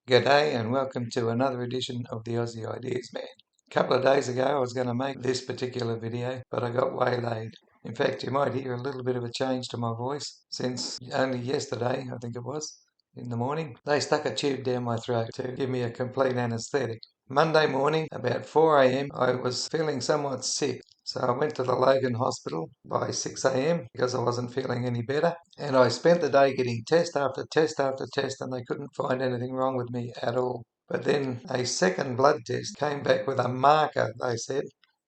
G'day and welcome to another edition of the Aussie Ideas Man. A couple of days ago I was going to make this particular video, but I got waylaid. In fact, you might hear a little bit of a change to my voice since only yesterday, I think it was, in the morning, they stuck a tube down my throat to give me a complete anaesthetic. Monday morning, about 4 a.m, I was feeling somewhat sick. So I went to the Logan Hospital by 6 a.m. because I wasn't feeling any better. And I spent the day getting test after test after test, and they couldn't find anything wrong with me at all. But then a second blood test came back with a marker, they said,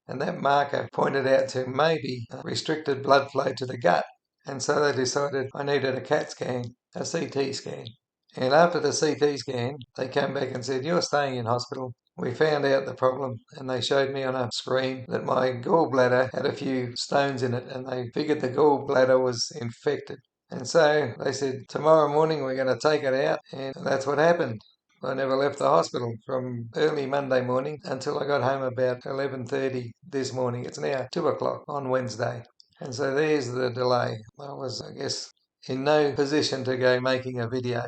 and that marker pointed out to maybe restricted blood flow to the gut. And so they decided I needed a CAT scan, a CT scan. And after the CT scan, they came back and said, "You're staying in hospital." We found out the problem, and they showed me on a screen that my gallbladder had a few stones in it, and they figured the gallbladder was infected. And so they said, "Tomorrow morning we're going to take it out," and that's what happened. I never left the hospital from early Monday morning until I got home about 11:30 this morning. It's now 2 o'clock on Wednesday. And so there's the delay. I was, I guess, in no position to go making a video.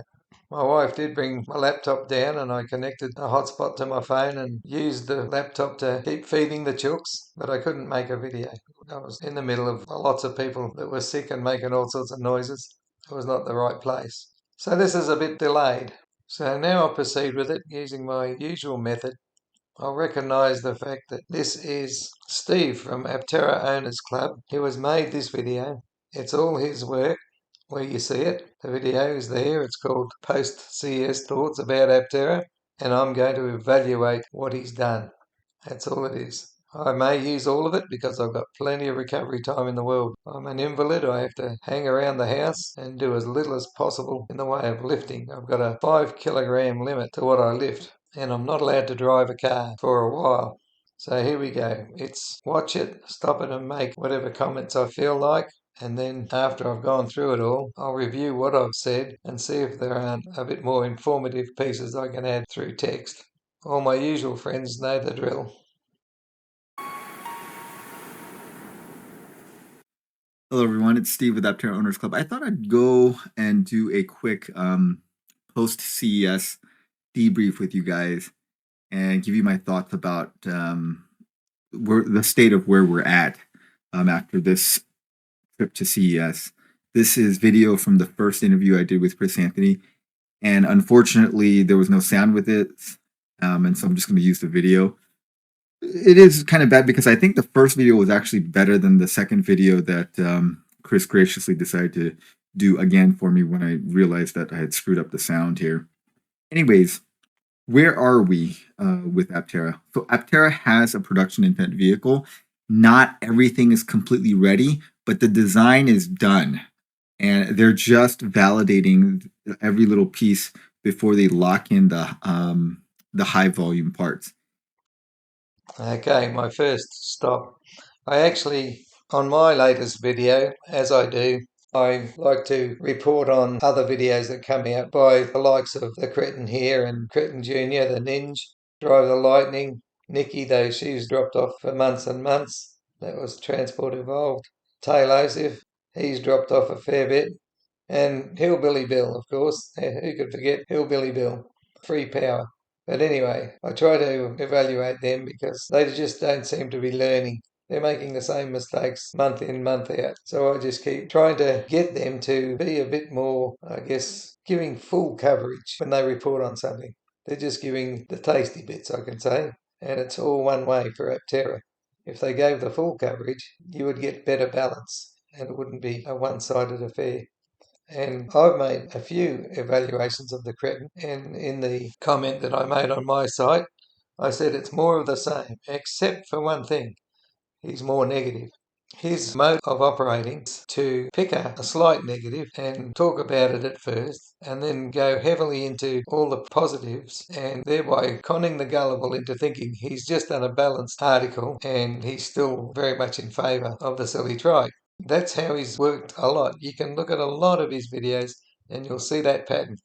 My wife did bring my laptop down, and I connected a hotspot to my phone and used the laptop to keep feeding the chooks, but I couldn't make a video. I was in the middle of lots of people that were sick and making all sorts of noises. It was not the right place. So this is a bit delayed. So now I'll proceed with it using my usual method. I'll recognise the fact that this is Steve from APTERA Owners Club who has made this video. It's all his work. Where you see it, the video is there. It's called Post CES Thoughts about APTERA, and I'm going to evaluate what he's done. That's all it is. I may use all of it because I've got plenty of recovery time in the world. I'm an invalid. I have to hang around the house and do as little as possible in the way of lifting. I've got a 5 kilogram limit to what I lift, and I'm not allowed to drive a car for a while. So here we go. It's watch it, stop it, and make whatever comments I feel like. And then after I've gone through it all, I'll review what I've said and see if there aren't a bit more informative pieces I can add through text. All my usual friends know the drill. Hello everyone, it's Steve with APTERA Owners Club. I thought I'd go and do a quick post-CES debrief with you guys and give you my thoughts about the state of where we're at after this trip to CES. This is video from the first interview I did with Chris Anthony, and unfortunately there was no sound with it, and so I'm just going to use the video. It is kind of bad because I think the first video was actually better than the second video that Chris graciously decided to do again for me when I realized that I had screwed up the sound here. Anyways, where are we with APTERA? So APTERA has a production intent vehicle. Not everything is completely ready, but the design is done. And they're just validating every little piece before they lock in the high volume parts. Okay, my first stop. I actually, on my latest video, as I do, I like to report on other videos that come out by the likes of the Cretin here and Cretin Jr., the Ninja, Drive the Lightning, Nikki, though she's dropped off for months and months. That was Transport Evolved. Taylosif, he's dropped off a fair bit. And Hillbilly Bill, of course. Who could forget Hillbilly Bill? Free power. But anyway, I try to evaluate them because they just don't seem to be learning. They're making the same mistakes month in, month out. So I just keep trying to get them to be a bit more, I guess, giving full coverage when they report on something. They're just giving the tasty bits, I can say. And it's all one way for APTERA. If they gave the full coverage, you would get better balance and it wouldn't be a one-sided affair. And I've made a few evaluations of the cretin, and in the comment that I made on my site, I said it's more of the same, except for one thing. He's more negative. His mode of operating is to pick a slight negative and talk about it at first, and then go heavily into all the positives, and thereby conning the gullible into thinking he's just done a balanced article and he's still very much in favour of the silly trike. That's how he's worked a lot. You can look at a lot of his videos and you'll see that pattern.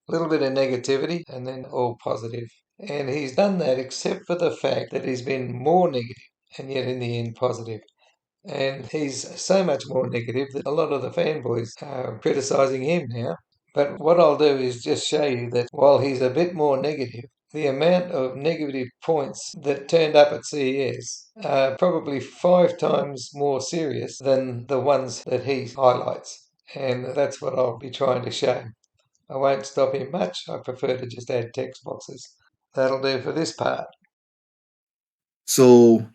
A little bit of negativity and then all positive. And he's done that except for the fact that he's been more negative and yet in the end positive. And he's so much more negative that a lot of the fanboys are criticising him now. But what I'll do is just show you that while he's a bit more negative, the amount of negative points that turned up at CES are probably 5 times more serious than the ones that he highlights. And that's what I'll be trying to show. I won't stop him much. I prefer to just add text boxes. That'll do for this part. So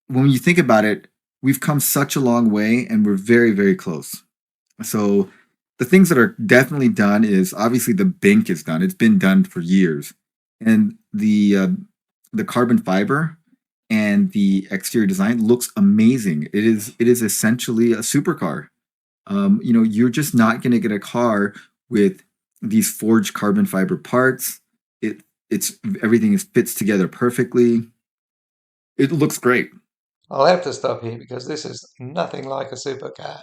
when you think about it, we've come such a long way and we're very, very close. So the things that are definitely done is obviously the bink is done. It's been done for years. And the carbon fiber and the exterior design looks amazing. It is essentially a supercar. You're just not going to get a car with these forged carbon fiber parts. It's everything fits together perfectly. It looks great. I'll have to stop here because this is nothing like a supercar.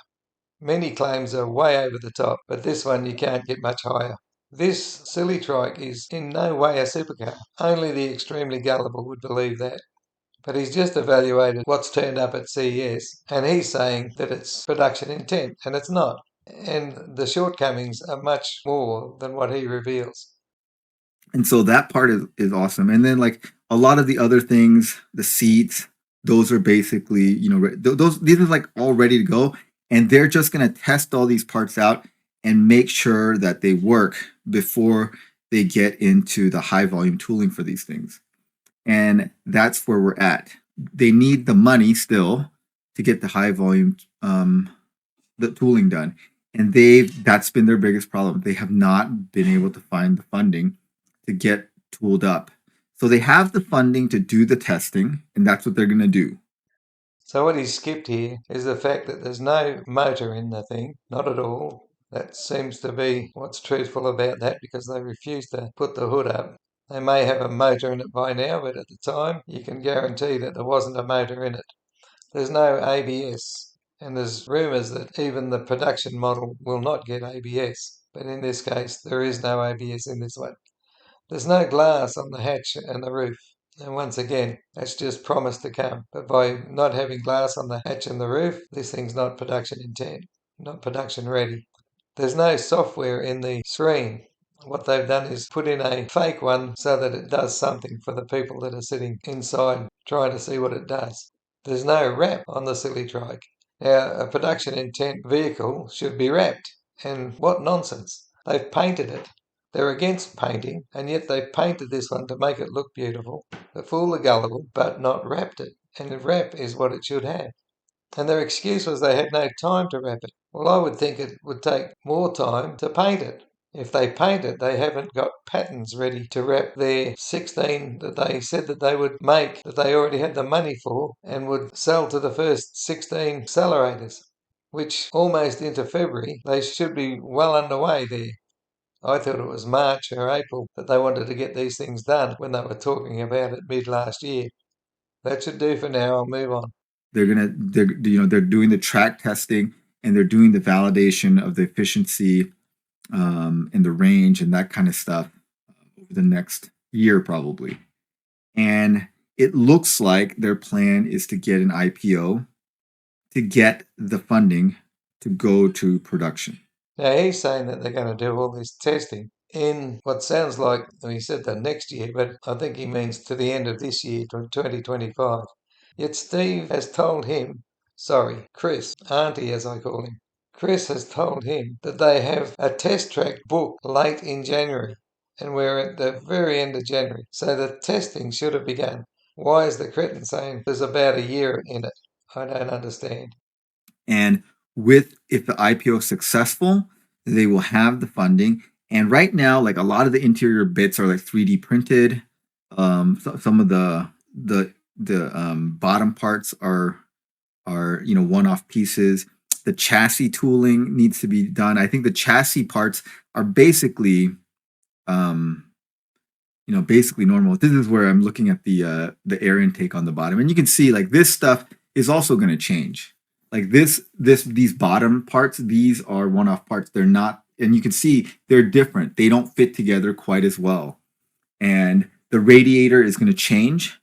Many claims are way over the top, but this one you can't get much higher. This silly trike is in no way a supercar. Only the extremely gullible would believe that. But he's just evaluated what's turned up at CES, and he's saying that it's production intent, and it's not. And the shortcomings are much more than what he reveals. And so that part is awesome. And then like a lot of the other things, the seats, those are basically, those these are like all ready to go. And they're just going to test all these parts out and make sure that they work before they get into the high volume tooling for these things. And that's where we're at. They need the money still to get the high volume the tooling done. And that's been their biggest problem. They have not been able to find the funding to get tooled up. So they have the funding to do the testing, and that's what they're going to do. So what he's skipped here is the fact that there's no motor in the thing, not at all. That seems to be what's truthful about that because they refuse to put the hood up. They may have a motor in it by now, but at the time you can guarantee that there wasn't a motor in it. There's no ABS, and there's rumours that even the production model will not get ABS. But in this case, there is no ABS in this one. There's no glass on the hatch and the roof. And once again, that's just promised to come. But by not having glass on the hatch and the roof, this thing's not production intent, not production ready. There's no software in the screen. What they've done is put in a fake one so that it does something for the people that are sitting inside trying to see what it does. There's no wrap on the silly trike. Now, a production intent vehicle should be wrapped. And what nonsense. They've painted it. They're against painting, and yet they've painted this one to make it look beautiful, to fool the gullible, but not wrapped it. And the wrap is what it should have. And their excuse was they had no time to wrap it. Well, I would think it would take more time to paint it. If they paint it, they haven't got patterns ready to wrap their 16 that they said that they would make, that they already had the money for, and would sell to the first 16 accelerators, which almost into February, they should be well underway there. I thought it was March or April that they wanted to get these things done when they were talking about it mid last year. That should do for now. I'll move on. They're doing the track testing and they're doing the validation of the efficiency and the range and that kind of stuff over the next year probably. And it looks like their plan is to get an IPO to get the funding to go to production. Now, he's saying that they're going to do all this testing in what sounds like, well, he said the next year, but I think he means to the end of this year, 2025. Yet Steve has told him, sorry, Chris, Auntie as I call him, Chris has told him that they have a test track booked late in January, and we're at the very end of January, so the testing should have begun. Why is the cretin saying there's about a year in it? I don't understand. And if the IPO is successful, they will have the funding. And right now, like a lot of the interior bits are like 3D printed. Some of the bottom parts are one-off pieces. The chassis tooling needs to be done. I think the chassis parts are basically basically normal. This is where I'm looking at the air intake on the bottom, and you can see like this stuff is also going to change. Like these bottom parts, these are one-off parts. They're not, and you can see they're different. They don't fit together quite as well. And the radiator is going to change.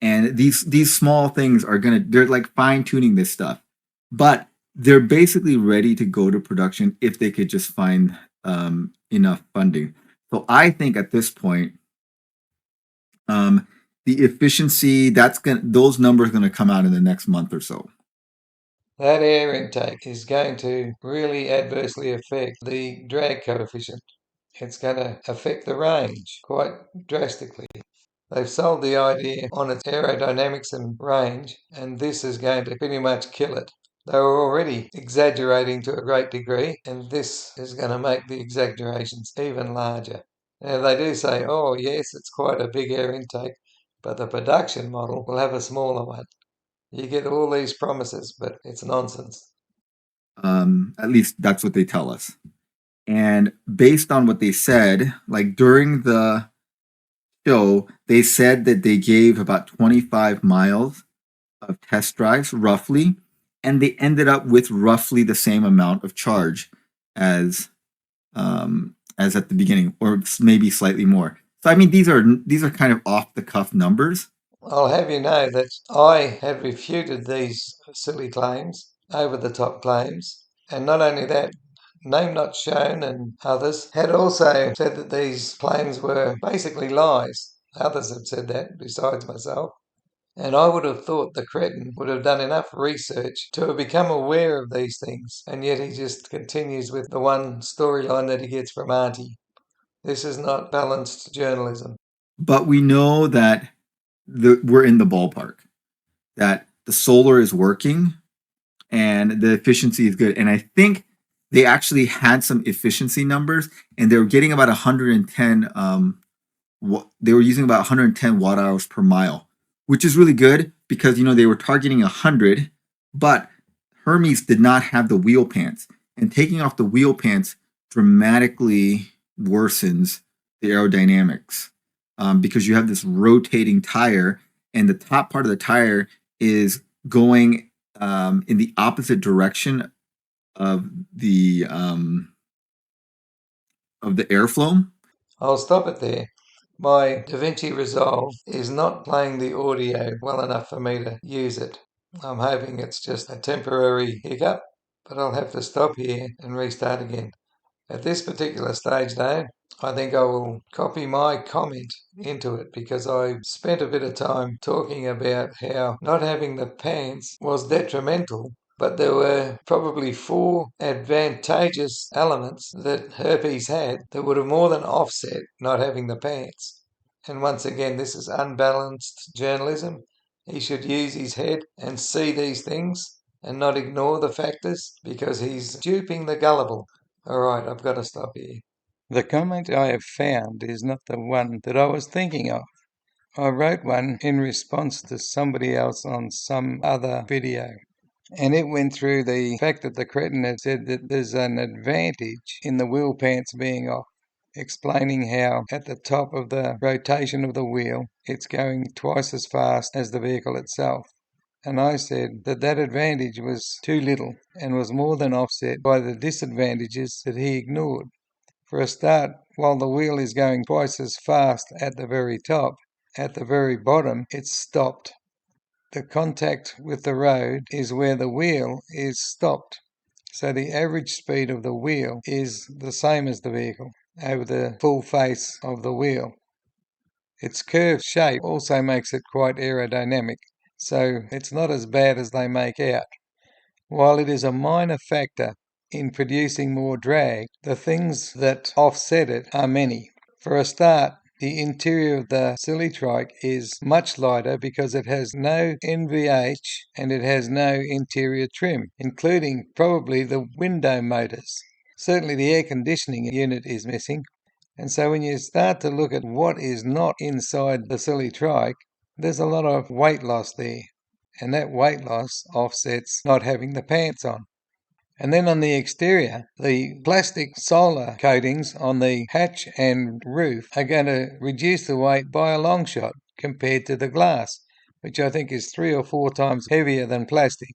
And these small things they're like fine-tuning this stuff. But they're basically ready to go to production if they could just find enough funding. So I think at this point, the efficiency those numbers are gonna come out in the next month or so. That air intake is going to really adversely affect the drag coefficient. It's going to affect the range quite drastically. They've sold the idea on its aerodynamics and range, and this is going to pretty much kill it. They were already exaggerating to a great degree, and this is going to make the exaggerations even larger. Now, they do say, oh, yes, it's quite a big air intake, but the production model will have a smaller one. You get all these promises, but it's nonsense. At least that's what they tell us. And based on what they said, like during the show, they said that they gave about 25 miles of test drives, roughly, and they ended up with roughly the same amount of charge as as at the beginning, or maybe slightly more. So I mean, these are kind of off the cuff numbers. I'll have you know that I had refuted these silly claims, over the top claims, and not only that, Name Not Shown and others had also said that these claims were basically lies. Others have said that besides myself. And I would have thought the cretin would have done enough research to have become aware of these things, and yet he just continues with the one storyline that he gets from Auntie. This is not balanced journalism. But we know that we're in the ballpark, that the solar is working and the efficiency is good. And I think they actually had some efficiency numbers, and they were getting about 110. They were using about 110 watt hours per mile, which is really good because they were targeting 100, but Hermes did not have the wheel pants, and taking off the wheel pants dramatically worsens the aerodynamics because you have this rotating tire, and the top part of the tire is going in the opposite direction of the airflow. I'll stop it there. My DaVinci Resolve is not playing the audio well enough for me to use it. I'm hoping it's just a temporary hiccup, but I'll have to stop here and restart again. At this particular stage, though, I think I will copy my comment into it because I spent a bit of time talking about how not having the pants was detrimental, but there were probably 4 advantageous elements that herpes had that would have more than offset not having the pants. And once again, this is unbalanced journalism. He should use his head and see these things and not ignore the factors because he's duping the gullible. All right, I've got to stop here. The comment I have found is not the one that I was thinking of. I wrote one in response to somebody else on some other video, and it went through the fact that the cretin had said that there's an advantage in the wheel pants being off, explaining how at the top of the rotation of the wheel it's going twice as fast as the vehicle itself. And I said that that advantage was too little and was more than offset by the disadvantages that he ignored. For a start, while the wheel is going twice as fast at the very top, at the very bottom it's stopped. The contact with the road is where the wheel is stopped. So the average speed of the wheel is the same as the vehicle over the full face of the wheel. Its curved shape also makes it quite aerodynamic, so it's not as bad as they make out. While it is a minor factor in producing more drag, the things that offset it are many. For a start, the interior of the silly trike is much lighter because it has no NVH and it has no interior trim, including probably the window motors. Certainly the air conditioning unit is missing. And so when you start to look at what is not inside the silly trike, there's a lot of weight loss there. And that weight loss offsets not having the pants on. And then on the exterior, the plastic solar coatings on the hatch and roof are going to reduce the weight by a long shot compared to the glass, which I think is 3 or 4 times heavier than plastic.